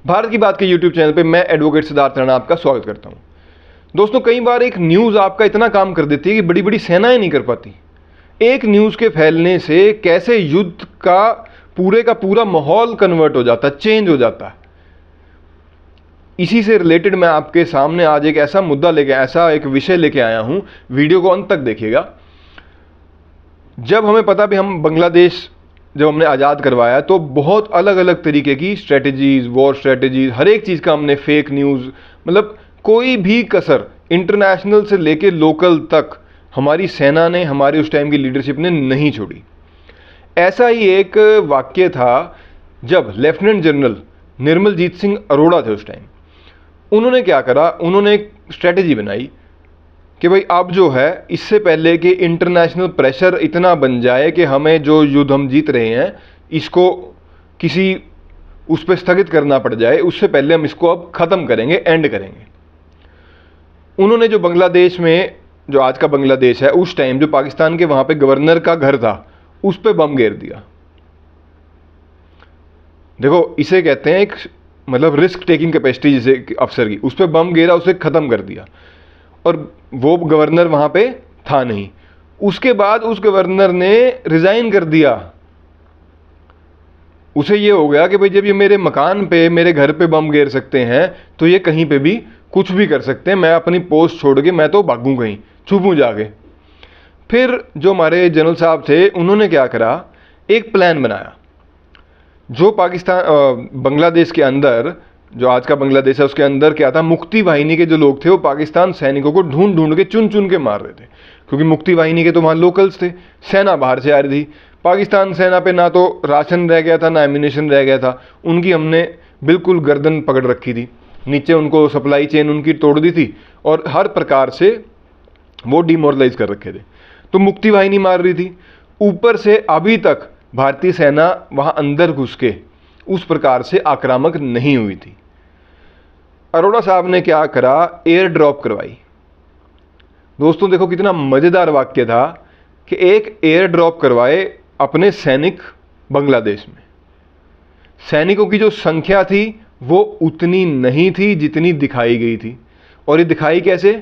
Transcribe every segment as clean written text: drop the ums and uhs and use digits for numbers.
भारत की बात के यूट्यूब चैनल पे मैं एडवोकेट सिद्धार्थ राणा आपका स्वागत करता हूं। दोस्तों, कई बार एक न्यूज़ आपका इतना काम कर देती है कि बड़ी बड़ी सेनाएं नहीं कर पाती। एक न्यूज़ के फैलने से कैसे युद्ध का पूरा माहौल कन्वर्ट हो जाता है, चेंज हो जाता है। इसी से रिलेटेड मैं आपके सामने आज एक ऐसा मुद्दा ऐसा एक विषय लेके आया हूं। वीडियो को अंत तक देखिएगा। जब हमें पता भी हम बांग्लादेश जब हमने आज़ाद करवाया तो बहुत अलग अलग तरीके की स्ट्रेटजीज, वॉर स्ट्रेटजीज, हर एक चीज़ का हमने फेक न्यूज़, मतलब कोई भी कसर इंटरनेशनल से लेके लोकल तक हमारी सेना ने, हमारी उस टाइम की लीडरशिप ने नहीं छोड़ी। ऐसा ही एक वाक्य था जब लेफ्टिनेंट जनरल निर्मलजीत सिंह अरोड़ा थे उस टाइम। उन्होंने क्या करा, उन्होंने एक स्ट्रेटजी बनाई कि भाई अब जो है, इससे पहले कि इंटरनेशनल प्रेशर इतना बन जाए कि हमें जो युद्ध हम जीत रहे हैं इसको किसी उस पर स्थगित करना पड़ जाए, उससे पहले हम इसको अब ख़त्म करेंगे, एंड करेंगे। उन्होंने जो बांग्लादेश में, जो आज का बांग्लादेश है, उस टाइम जो पाकिस्तान के वहाँ पे गवर्नर का घर था उस पर बम गिरा दिया। देखो, इसे कहते हैं एक मतलब रिस्क टेकिंग कैपेसिटी जिसे अफसर की, उस पर बम गिरा, उसे ख़त्म कर दिया। और वो गवर्नर वहाँ पे था नहीं। उसके बाद उस गवर्नर ने रिज़ाइन कर दिया। उसे ये हो गया कि भाई जब ये मेरे मकान पे, मेरे घर पे बम गिर सकते हैं तो ये कहीं पे भी कुछ भी कर सकते हैं। मैं अपनी पोस्ट छोड़ के मैं तो भागूं, कहीं छुपूं जाके। फिर जो हमारे जनरल साहब थे उन्होंने क्या करा, एक प्लान बनाया। जो पाकिस्तान बांग्लादेश के अंदर, जो आज का बांग्लादेश है, उसके अंदर क्या था, मुक्ति वाहिनी के जो लोग थे वो पाकिस्तान सैनिकों को ढूंढ ढूंढ के, चुन चुन के मार रहे थे। क्योंकि मुक्ति वाहिनी के तो वहाँ लोकल्स थे, सेना बाहर से आ रही थी। पाकिस्तान सेना पे ना तो राशन रह गया था, ना एम्यूनेशन रह गया था। उनकी हमने बिल्कुल गर्दन पकड़ रखी थी, नीचे उनको सप्लाई चेन उनकी तोड़ दी थी और हर प्रकार से वो डिमोरलाइज कर रखे थे। तो मुक्ति वाहिनी मार रही थी, ऊपर से अभी तक भारतीय सेना वहाँ अंदर घुस के उस प्रकार से आक्रामक नहीं हुई थी। अरोड़ा साहब ने क्या करा, एयर ड्रॉप करवाई। दोस्तों देखो कितना मज़ेदार वाक्य था कि एक एयर ड्रॉप करवाए अपने सैनिक बांग्लादेश में। सैनिकों की जो संख्या थी वो उतनी नहीं थी जितनी दिखाई गई थी। और ये दिखाई कैसे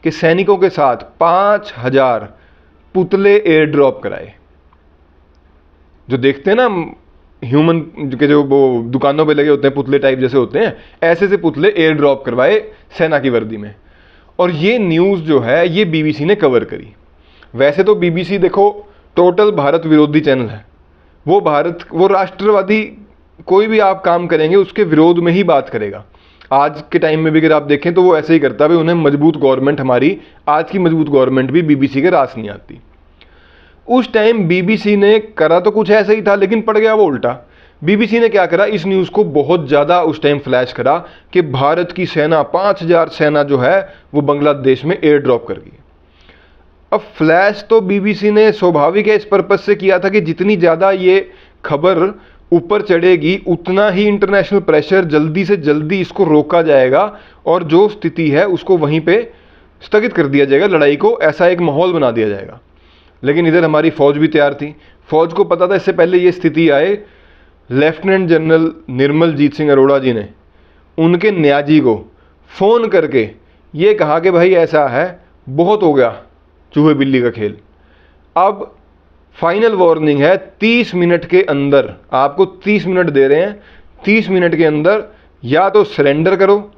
कि सैनिकों के साथ 5000 पुतले एयर ड्रॉप कराए। जो देखते हैं ना ह्यूमन के, जो वो दुकानों पे लगे होते हैं पुतले टाइप जैसे होते हैं, ऐसे से पुतले एयर ड्रॉप करवाए सेना की वर्दी में। और ये न्यूज़ जो है ये बीबीसी ने कवर करी। वैसे तो बीबीसी देखो टोटल भारत विरोधी चैनल है। वो राष्ट्रवादी, कोई भी आप काम करेंगे उसके विरोध में ही बात करेगा। आज के टाइम में भी अगर आप देखें तो वो ऐसे ही करता है। उन्हें मजबूत गवर्नमेंट, हमारी आज की मजबूत गवर्नमेंट भी बीबीसी के रास नहीं आती। उस टाइम बीबीसी ने करा तो कुछ ऐसा ही था, लेकिन पड़ गया वो उल्टा। बीबीसी ने क्या करा, इस न्यूज़ को बहुत ज़्यादा उस टाइम फ्लैश करा कि भारत की सेना 5000 सेना जो है वो बांग्लादेश में एयर ड्रॉप कर गई। अब फ्लैश तो बीबीसी ने स्वाभाविक है इस पर्पज से किया था कि जितनी ज़्यादा ये खबर ऊपर चढ़ेगी उतना ही इंटरनेशनल प्रेशर, जल्दी से जल्दी इसको रोका जाएगा और जो स्थिति है उसको वहीं पे स्थगित कर दिया जाएगा, लड़ाई को ऐसा एक माहौल बना दिया जाएगा। लेकिन इधर हमारी फ़ौज भी तैयार थी। फ़ौज को पता था इससे पहले ये स्थिति आए, लेफ्टिनेंट जनरल निर्मलजीत सिंह अरोड़ा जी ने उनके न्याजी को फ़ोन करके ये कहा कि भाई ऐसा है, बहुत हो गया चूहे बिल्ली का खेल। अब फाइनल वार्निंग है, 30 मिनट के अंदर, आपको 30 मिनट दे रहे हैं, 30 मिनट के अंदर या तो सरेंडर करो,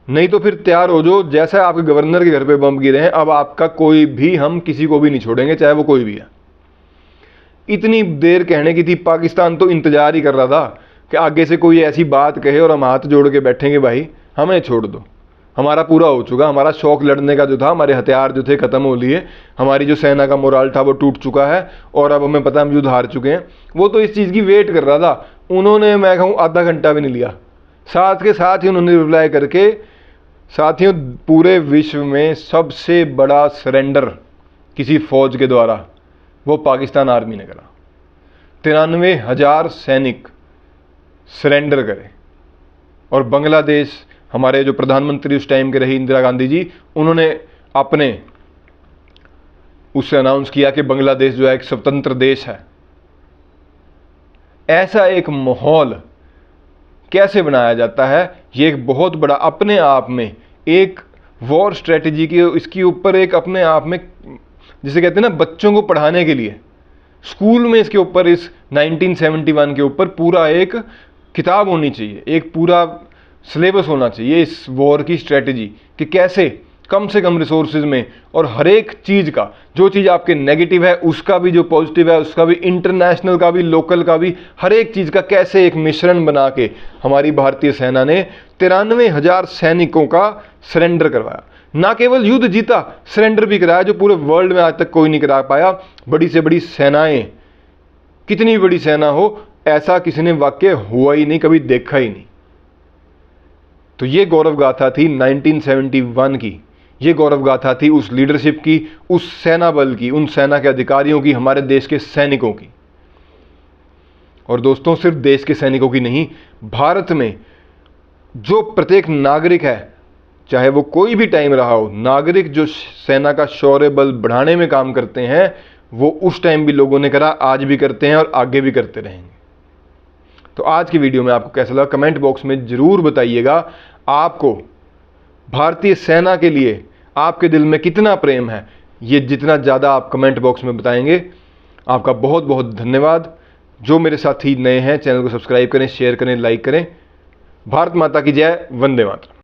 नहीं तो फिर तैयार हो जाओ। जैसा आपके गवर्नर के घर पे बम गिरे हैं, अब आपका कोई भी, हम किसी को भी नहीं छोड़ेंगे, चाहे वो कोई भी है। इतनी देर कहने की थी, पाकिस्तान तो इंतजार ही कर रहा था कि आगे से कोई ऐसी बात कहे और हम हाथ जोड़ के बैठेंगे, भाई हमें छोड़ दो, हमारा पूरा हो चुका, हमारा शौक लड़ने का जो था, हमारे हथियार जो थे ख़त्म हो लिए, हमारी जो सेना का मोराल था वो टूट चुका है और अब हमें पता हम युद्ध हार चुके हैं। वो तो इस चीज़ की वेट कर रहा था। उन्होंने, मैं कहूँ, आधा घंटा भी नहीं लिया, साथ के साथ ही उन्होंने रिप्लाई करके, साथियों पूरे विश्व में सबसे बड़ा सरेंडर किसी फ़ौज के द्वारा वो पाकिस्तान आर्मी ने करा। 93,000 सैनिक सरेंडर करे। और बांग्लादेश, हमारे जो प्रधानमंत्री उस टाइम के रही इंदिरा गांधी जी, उन्होंने अपने उससे अनाउंस किया कि बांग्लादेश जो है एक स्वतंत्र देश है। ऐसा एक माहौल कैसे बनाया जाता है, ये एक बहुत बड़ा अपने आप में एक वॉर स्ट्रेटजी की, इसके ऊपर एक अपने आप में, जिसे कहते हैं ना, बच्चों को पढ़ाने के लिए स्कूल में इसके ऊपर, इस 1971 के ऊपर पूरा एक किताब होनी चाहिए, एक पूरा सिलेबस होना चाहिए इस वॉर की स्ट्रेटजी, कि कैसे कम से कम रिसोर्सेज में और हर एक चीज़ का, जो चीज़ आपके नेगेटिव है उसका भी, जो पॉजिटिव है उसका भी, इंटरनेशनल का भी, लोकल का भी, हर एक चीज़ का कैसे एक मिश्रण बना के हमारी भारतीय सेना ने 93,000 सैनिकों का सरेंडर करवाया। ना केवल युद्ध जीता, सरेंडर भी कराया, जो पूरे वर्ल्ड में आज तक कोई नहीं करा पाया। बड़ी से बड़ी सेनाएं, कितनी बड़ी सेना हो, ऐसा किसी ने वाक्य हुआ ही नहीं, कभी देखा ही नहीं। तो ये गौरव गाथा थी 1971 की, ये गौरव गाथा थी उस लीडरशिप की, उस सेना बल की, उन सेना के अधिकारियों की, हमारे देश के सैनिकों की। और दोस्तों, सिर्फ देश के सैनिकों की नहीं, भारत में जो प्रत्येक नागरिक है, चाहे वो कोई भी टाइम रहा हो, नागरिक जो सेना का शौर्य बल बढ़ाने में काम करते हैं, वो उस टाइम भी लोगों ने करा, आज भी करते हैं और आगे भी करते रहेंगे। तो आज की वीडियो में आपको कैसा लगा, कमेंट बॉक्स में ज़रूर बताइएगा। आपको भारतीय सेना के लिए आपके दिल में कितना प्रेम है, ये जितना ज़्यादा आप कमेंट बॉक्स में बताएंगे, आपका बहुत बहुत धन्यवाद। जो मेरे साथी नए हैं, चैनल को सब्सक्राइब करें, शेयर करें, लाइक करें। भारत माता की जय, वंदे मातरम।